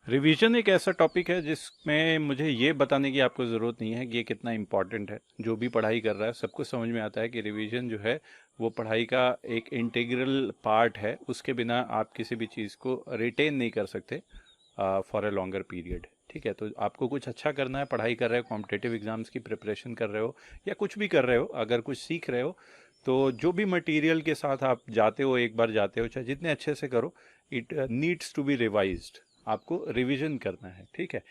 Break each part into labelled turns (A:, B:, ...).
A: Revision एक ऐसा topic है जिसमें मुझे ये बताने की आपको ज़रूरत नहीं है कि ये कितना इम्पोर्टेंट है। जो भी पढ़ाई कर रहा है सबको समझ में आता है कि रिवीजन जो है वो पढ़ाई का एक इंटीग्रल पार्ट है। उसके बिना आप किसी भी चीज़ को रिटेन नहीं कर सकते फॉर ए लॉन्गर पीरियड। ठीक है, तो आपको कुछ अच्छा करना है, पढ़ाई कर रहे हो, कॉम्पिटिटिव एग्जाम्स की प्रिपरेशन कर रहे हो या कुछ भी कर रहे हो, अगर कुछ सीख रहे हो तो जो भी मटेरियल के साथ आप जाते हो, एक बार जाते हो चाहे जितने अच्छे से करो, it needs to be revised. आपको रिवीजन करना है। ठीक है,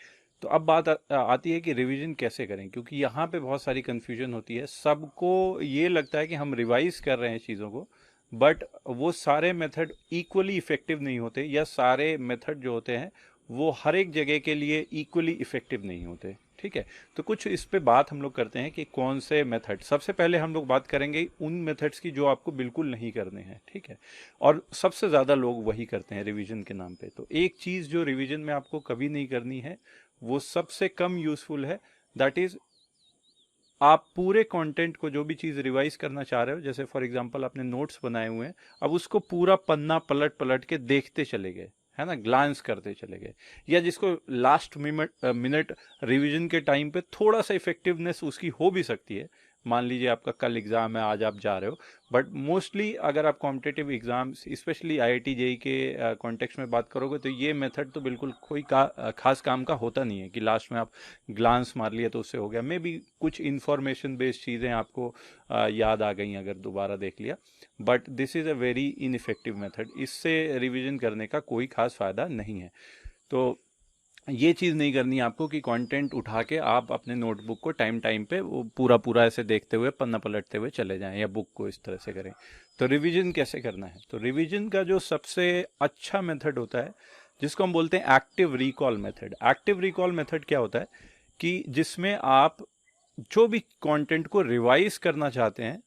A: तो अब बात आती है कि रिवीजन कैसे करें, क्योंकि यहाँ पे बहुत सारी कन्फ्यूजन होती है। सबको ये लगता है कि हम रिवाइज कर रहे हैं चीज़ों को, बट वो सारे मेथड इक्वली इफेक्टिव नहीं होते, या सारे मेथड जो होते हैं वो हर एक जगह के लिए इक्वली इफेक्टिव नहीं होते। ठीक है, तो कुछ इस पे बात हम लोग करते हैं कि कौन से मेथड। सबसे पहले हम लोग बात करेंगे उन मेथड्स की जो आपको बिल्कुल नहीं करने हैं। ठीक है, और सबसे ज़्यादा लोग वही करते हैं रिवीजन के नाम पे। तो एक चीज़ जो रिवीजन में आपको कभी नहीं करनी है, वो सबसे कम यूजफुल है, दैट इज़ आप पूरे कंटेंट को, जो भी चीज़ रिवाइज करना चाह रहे हो, जैसे फॉर एग्जांपल आपने नोट्स बनाए हुए हैं, अब उसको पूरा पन्ना पलट पलट के देखते चले गए, है ना, ग्लांस करते चले गए, या जिसको लास्ट मिनट रिवीजन के टाइम पे थोड़ा सा इफेक्टिवनेस उसकी हो भी सकती है। मान लीजिए आपका कल एग्ज़ाम है, आज आप जा रहे हो, बट मोस्टली अगर आप competitive exams, specially IIT JEE के कॉन्टेक्स्ट में बात करोगे, तो ये मेथड तो बिल्कुल कोई खास काम का होता नहीं है कि लास्ट में आप ग्लांस मार लिया तो उससे हो गया। मे बी कुछ इंफॉर्मेशन बेस्ड चीज़ें आपको याद आ गई अगर दोबारा देख लिया, but this is a very ineffective method. इससे रिवीजन करने का कोई खास फ़ायदा नहीं है। तो ये चीज़ नहीं करनी है आपको कि कंटेंट उठा के आप अपने नोटबुक को टाइम टाइम पे वो पूरा पूरा ऐसे देखते हुए, पन्ना पलटते हुए चले जाएं, या बुक को इस तरह से करें। तो रिवीजन कैसे करना है? तो रिवीजन का जो सबसे अच्छा मेथड होता है, जिसको हम बोलते हैं active recall method. Active recall method क्या होता है कि जिसमें आप जो भी कंटेंट को रिवाइज करना चाहते हैं,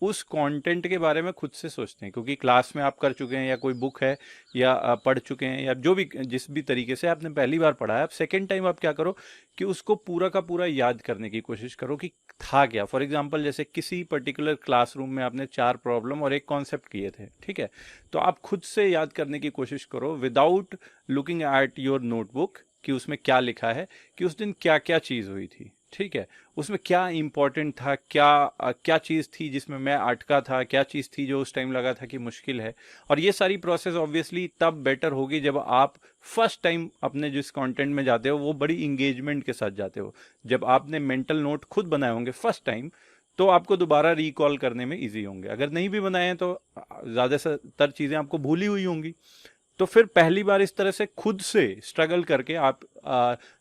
A: उस कंटेंट के बारे में खुद से सोचते हैं, क्योंकि क्लास में आप कर चुके हैं, या कोई बुक है, या पढ़ चुके हैं, या जो भी जिस भी तरीके से आपने पहली बार पढ़ा है, अब सेकेंड टाइम आप क्या करो कि उसको पूरा का पूरा याद करने की कोशिश करो कि था क्या। फॉर एग्जांपल, जैसे किसी पर्टिकुलर क्लासरूम में आपने 4 प्रॉब्लम और एक कॉन्सेप्ट किए थे। ठीक है, तो आप खुद से याद करने की कोशिश करो without looking at your notebook कि उसमें क्या लिखा है, कि उस दिन क्या क्या चीज़ हुई थी। ठीक है, उसमें क्या इंपॉर्टेंट था, क्या चीज़ थी जिसमें मैं अटका था, क्या चीज़ थी जो उस टाइम लगा था कि मुश्किल है। और ये सारी प्रोसेस ऑब्वियसली तब बेटर होगी जब आप फर्स्ट टाइम अपने जिस कंटेंट में जाते हो वो बड़ी इंगेजमेंट के साथ जाते हो। जब आपने मेंटल नोट खुद बनाए होंगे फर्स्ट टाइम, तो आपको दोबारा रिकॉल करने में इजी होंगे। अगर नहीं भी बनाए हैं तो ज़्यादातर चीज़ें आपको भूली हुई होंगी। तो फिर पहली बार इस तरह से खुद से स्ट्रगल करके आप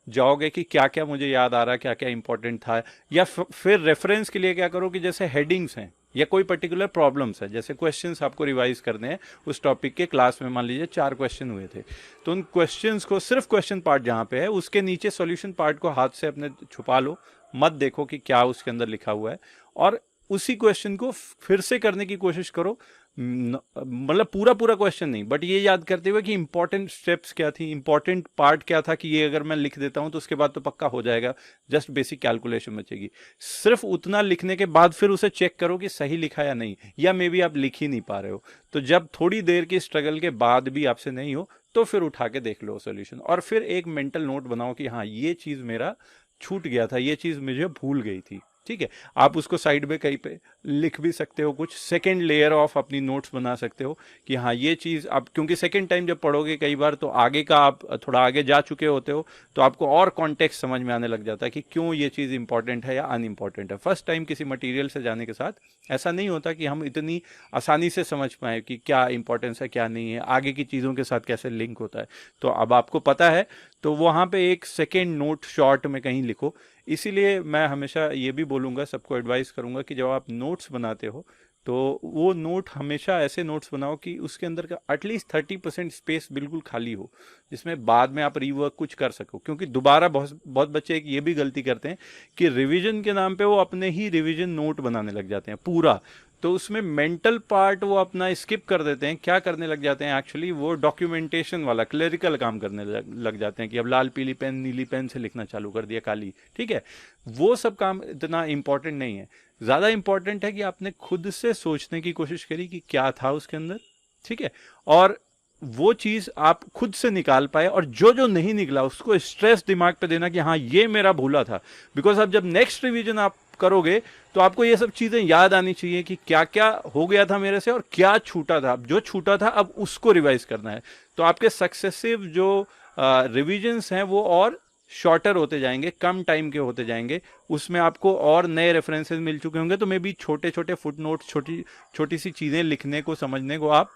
A: जाओगे कि क्या क्या मुझे याद आ रहा, क्या क्या इंपॉर्टेंट था। या फिर रेफरेंस के लिए क्या करो कि जैसे हेडिंग्स हैं या कोई पर्टिकुलर प्रॉब्लम्स है, जैसे क्वेश्चंस आपको रिवाइज करने हैं उस टॉपिक के, क्लास में मान लीजिए 4 क्वेश्चन हुए थे, तो उन क्वेश्चंस को, सिर्फ क्वेश्चन पार्ट जहाँ पे है उसके नीचे सॉल्यूशन पार्ट को हाथ से अपने छुपा लो, मत देखो कि क्या उसके अंदर लिखा हुआ है, और उसी क्वेश्चन को फिर से करने की कोशिश करो। मतलब पूरा पूरा क्वेश्चन नहीं, बट ये याद करते हुए कि इंपॉर्टेंट स्टेप्स क्या थी, इंपॉर्टेंट पार्ट क्या था, कि ये अगर मैं लिख देता हूं तो उसके बाद तो पक्का हो जाएगा, जस्ट बेसिक कैलकुलेशन बचेगी। सिर्फ उतना लिखने के बाद फिर उसे चेक करो कि सही लिखा या नहीं, या मे बी आप लिख ही नहीं पा रहे हो। तो जब थोड़ी देर की स्ट्रगल के बाद भी आपसे नहीं हो, तो फिर उठा के देख लो सोल्यूशन, और फिर एक मेंटल नोट बनाओ कि हाँ, ये चीज मेरा छूट गया था, ये चीज मुझे भूल गई थी। ठीक है, आप उसको साइड में कहीं पे लिख भी सकते हो, कुछ सेकेंड लेयर ऑफ अपनी नोट्स बना सकते हो कि हाँ ये चीज़ आप, क्योंकि सेकेंड टाइम जब पढ़ोगे कई बार तो आगे का आप थोड़ा आगे जा चुके होते हो, तो आपको और कॉन्टेक्स्ट समझ में आने लग जाता है कि क्यों ये चीज़ इंपॉर्टेंट है या अनइम्पॉर्टेंट है। फर्स्ट टाइम किसी मटीरियल से जाने के साथ ऐसा नहीं होता कि हम इतनी आसानी से समझ पाए कि क्या इंपॉर्टेंस है, क्या नहीं है, आगे की चीज़ों के साथ कैसे लिंक होता है। तो अब आपको पता है, तो वहाँ पे एक सेकेंड नोट शॉर्ट में कहीं लिखो। इसीलिए मैं हमेशा ये भी बोलूँगा, सबको एडवाइस करूँगा कि जब आप नोट्स बनाते हो तो वो नोट हमेशा ऐसे नोट्स बनाओ कि उसके अंदर का एटलीस्ट 30% स्पेस बिल्कुल खाली हो, जिसमें बाद में आप रीवर्क कुछ कर सको। क्योंकि दोबारा बहुत बहुत बच्चे एक ये भी गलती करते हैं कि रिवीजन के नाम पे वो अपने ही रिवीजन नोट बनाने लग जाते हैं पूरा, तो उसमें मेंटल पार्ट वो अपना स्किप कर देते हैं। क्या करने लग जाते हैं एक्चुअली, वो डॉक्यूमेंटेशन वाला क्लरिकल काम करने लग जाते हैं कि अब लाल पीली पेन नीली पेन से लिखना चालू कर दिया, काली। ठीक है, वो सब काम इतना इंपॉर्टेंट नहीं है। ज़्यादा इंपॉर्टेंट है कि आपने खुद से सोचने की कोशिश करी कि क्या था उसके अंदर। ठीक है, और वो चीज आप खुद से निकाल पाए, और जो जो नहीं निकला उसको स्ट्रेस दिमाग पे देना कि हाँ ये मेरा भूला था। बिकॉज अब जब नेक्स्ट रिवीजन आप करोगे तो आपको ये सब चीजें याद आनी चाहिए कि क्या क्या हो गया था मेरे से और क्या छूटा था। अब जो छूटा था अब उसको रिवाइज करना है। तो आपके सक्सेसिव जो रिविजन्स हैं वो और शॉर्टर होते जाएंगे, कम टाइम के होते जाएंगे। उसमें आपको और नए रेफरेंसेस मिल चुके होंगे, तो मे बी छोटे छोटे फुट नोट, छोटी छोटी सी चीजें लिखने को, समझने को आप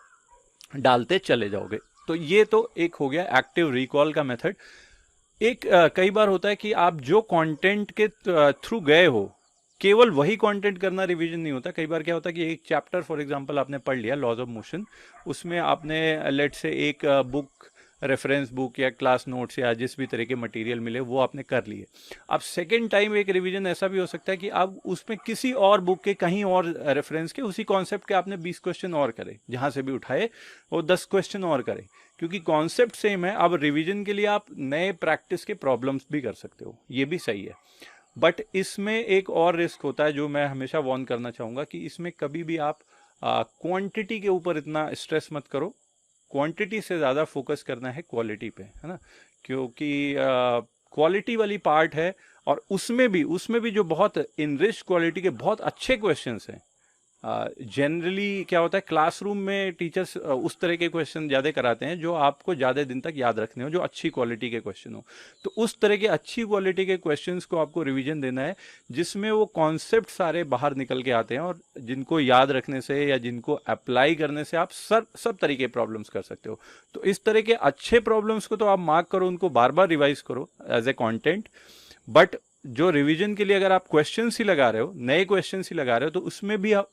A: डालते चले जाओगे। तो ये तो एक हो गया एक्टिव रिकॉल का मेथड। एक कई बार होता है कि आप जो कंटेंट के थ्रू गए हो, केवल वही कंटेंट करना रिवीजन नहीं होता। कई बार क्या होता है कि एक चैप्टर फॉर एग्जांपल आपने पढ़ लिया, लॉज ऑफ मोशन, उसमें आपने लेट से एक बुक, रेफरेंस बुक या क्लास नोट्स या जिस भी तरह के मटेरियल मिले वो आपने कर लिए। अब सेकेंड टाइम एक रिवीजन ऐसा भी हो सकता है कि आप उसमें किसी और बुक के, कहीं और रेफरेंस के, उसी कॉन्सेप्ट के आपने 20 क्वेश्चन और करे, जहां से भी उठाए वो 10 क्वेश्चन और करे, क्योंकि कॉन्सेप्ट सेम है। अब रिवीजन के लिए आप नए प्रैक्टिस के प्रॉब्लम्स भी कर सकते हो, ये भी सही है। बट इसमें एक और रिस्क होता है जो मैं हमेशा वार्न करना चाहूंगा, कि इसमें कभी भी आप क्वांटिटी के ऊपर इतना स्ट्रेस मत करो। क्वांटिटी से ज़्यादा फोकस करना है क्वालिटी पे, है ना। क्योंकि क्वालिटी वाली पार्ट है, और उसमें भी जो बहुत इनरिच क्वालिटी के बहुत अच्छे क्वेश्चंस हैं। जनरली क्या होता है, क्लासरूम में टीचर्स उस तरह के क्वेश्चन ज़्यादा कराते हैं जो आपको ज़्यादा दिन तक याद रखने हो, जो अच्छी क्वालिटी के क्वेश्चन हो। तो उस तरह के अच्छी क्वालिटी के क्वेश्चंस को आपको रिवीजन देना है, जिसमें वो कॉन्सेप्ट सारे बाहर निकल के आते हैं, और जिनको याद रखने से या जिनको अप्लाई करने से आप सब तरीके प्रॉब्लम्स कर सकते हो। तो इस तरह के अच्छे प्रॉब्लम्स को तो आप मार्क करो, उनको बार बार रिवाइज करो एज ए कॉन्टेंट। बट जो रिवीजन के लिए अगर आप क्वेश्चंस ही लगा रहे हो, नए क्वेश्चंस ही लगा रहे हो, तो उसमें भी आप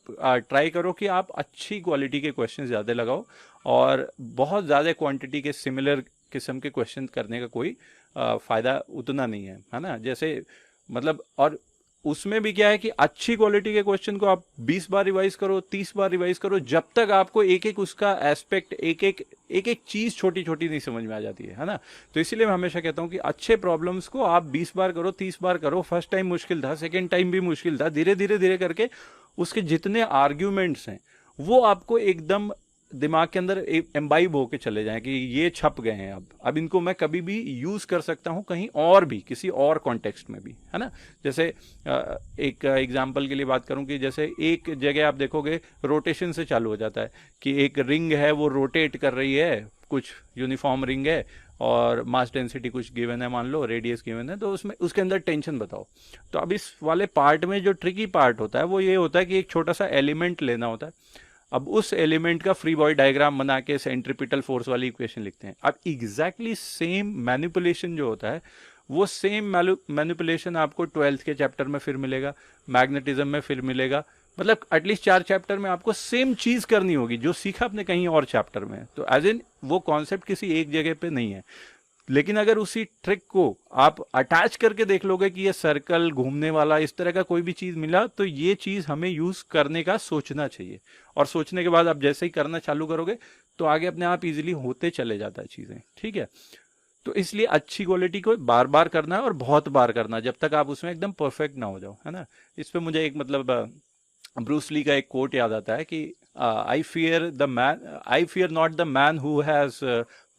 A: ट्राई करो कि आप अच्छी क्वालिटी के क्वेश्चन ज़्यादा लगाओ, और बहुत ज़्यादा क्वांटिटी के सिमिलर किस्म के क्वेश्चन करने का कोई फ़ायदा उतना नहीं है ना। जैसे मतलब, और उसमें भी क्या है कि अच्छी क्वालिटी के क्वेश्चन को आप 20 बार रिवाइज करो, 30 बार रिवाइज करो, जब तक आपको एक एक उसका एस्पेक्ट, एक एक चीज छोटी छोटी नहीं समझ में आ जाती है ना। तो इसीलिए मैं हमेशा कहता हूं कि अच्छे प्रॉब्लम्स को आप 20 बार करो, 30 बार करो। फर्स्ट टाइम मुश्किल था, सेकेंड टाइम भी मुश्किल था, धीरे धीरे धीरे करके उसके जितने आर्ग्यूमेंट्स हैं वो आपको एकदम दिमाग के अंदर एम्बाइब होके चले जाएं कि ये छप गए हैं। अब इनको मैं कभी भी यूज कर सकता हूं, कहीं और भी, किसी और कॉन्टेक्स्ट में भी, है ना। जैसे एक एग्जांपल के लिए बात करूं कि जैसे एक जगह आप देखोगे रोटेशन से चालू हो जाता है कि एक रिंग है वो रोटेट कर रही है, कुछ यूनिफॉर्म रिंग है, और मास डेंसिटी कुछ गिवन है, मान लो रेडियस गिवन है, तो उसमें उसके अंदर टेंशन बताओ। तो अब इस वाले पार्ट में जो ट्रिकी पार्ट होता है वो ये होता है कि एक छोटा सा एलिमेंट लेना होता है। अब उस एलिमेंट का फ्री बॉडी डायग्राम बना के सेंट्रीपिटल फोर्स वाली इक्वेशन लिखते हैं। अब एग्जैक्टली सेम मैनिपुलेशन जो होता है, वो सेम मैनिपुलेशन आपको 12th के चैप्टर में फिर मिलेगा, मैग्नेटिज्म में फिर मिलेगा। मतलब एटलीस्ट 4 चैप्टर में आपको सेम चीज करनी होगी जो सीखा आपने कहीं और चैप्टर में। तो एज इन वो कॉन्सेप्ट किसी एक जगह पे नहीं है। लेकिन अगर उसी ट्रिक को आप अटैच करके देख लोगे कि ये सर्कल घूमने वाला इस तरह का कोई भी चीज मिला, तो ये चीज हमें यूज करने का सोचना चाहिए। और सोचने के बाद आप जैसे ही करना चालू करोगे तो आगे अपने आप इजीली होते चले जाता है चीजें, ठीक है। तो इसलिए अच्छी क्वालिटी को बार बार करना है, और बहुत बार करना, जब तक आप उसमें एकदम परफेक्ट ना हो जाओ, है ना। इस पे मुझे एक मतलब ब्रूस ली का एक कोट याद आता है कि I fear not the man who has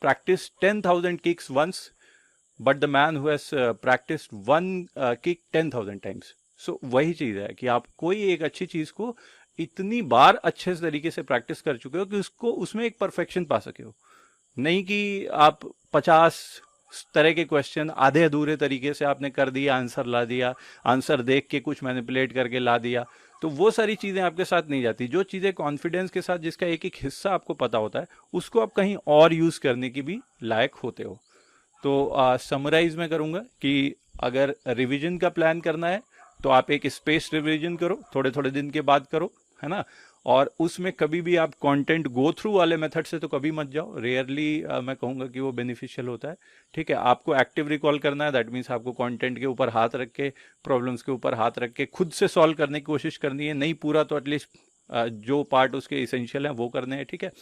A: practiced 10,000 kicks once, but the man who has practiced one kick 10,000 times. So वही चीज है कि आप कोई एक अच्छी चीज को इतनी बार अच्छे तरीके से प्रैक्टिस कर चुके हो कि उसको, उसमें एक परफेक्शन पा सके हो। नहीं कि आप 50 तरह के क्वेश्चन आधे अधूरे तरीके से आपने कर दिया, आंसर ला दिया, आंसर देख के कुछ मैनिपुलेट करके ला दिया, तो वो सारी चीजें आपके साथ नहीं जाती। जो चीजें कॉन्फिडेंस के साथ, जिसका एक एक हिस्सा आपको पता होता है, उसको आप कहीं और यूज करने की भी लायक होते हो। तो समराइज में करूंगा कि अगर रिवीजन का प्लान करना है तो आप एक स्पेस रिवीजन करो, थोड़े थोड़े दिन के बाद करो, है ना। और उसमें कभी भी आप कंटेंट गो थ्रू वाले मेथड से तो कभी मत जाओ, रेयरली मैं कहूंगा कि वो बेनिफिशियल होता है, ठीक है। आपको एक्टिव रिकॉल करना है, दैट मीन्स आपको कंटेंट के ऊपर हाथ रख के, प्रॉब्लम्स के ऊपर हाथ रख के खुद से सॉल्व करने की कोशिश करनी है। नहीं पूरा तो एटलीस्ट जो पार्ट उसके इसेंशियल है वो करने हैं, ठीक है।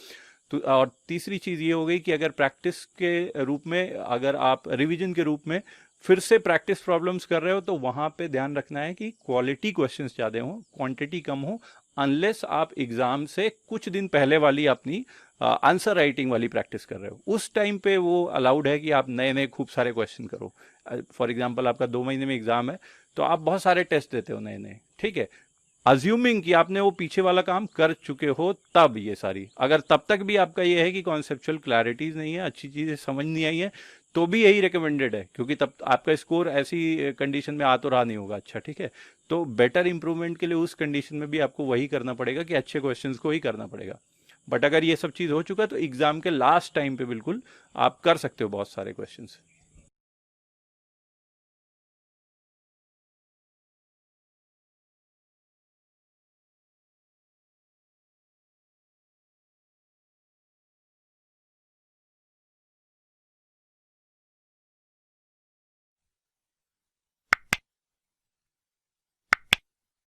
A: तो और तीसरी चीज ये हो गई कि अगर प्रैक्टिस के रूप में, अगर आप रिवीजन के रूप में फिर से प्रैक्टिस प्रॉब्लम्स कर रहे हो, तो वहां पे ध्यान रखना है कि क्वालिटी क्वेश्चंस ज्यादा हो, क्वांटिटी कम हो, अनलेस आप एग्जाम से कुछ दिन पहले वाली अपनी आंसर राइटिंग वाली प्रैक्टिस कर रहे हो। उस टाइम पे वो अलाउड है कि आप नए नए खूब सारे क्वेश्चन करो। फॉर एग्जाम्पल आपका 2 महीने में एग्जाम है, तो आप बहुत सारे टेस्ट देते हो नए नए, ठीक है, अज्यूमिंग कि आपने वो पीछे वाला काम कर चुके हो। तब ये सारी, अगर तब तक भी आपका ये है कि कॉन्सेप्चुअल क्लैरिटीज नहीं है, अच्छी चीजें समझ नहीं आई है, तो भी यही रिकमेंडेड है, क्योंकि तब आपका स्कोर ऐसी कंडीशन में आ तो रहा नहीं होगा अच्छा, ठीक है। तो बेटर इंप्रूवमेंट के लिए उस कंडीशन में भी आपको वही करना पड़ेगा कि अच्छे क्वेश्चंस को ही करना पड़ेगा। बट अगर ये सब चीज़ हो चुका है तो एग्जाम के लास्ट टाइम पे बिल्कुल आप कर सकते हो बहुत सारे क्वेश्चंस।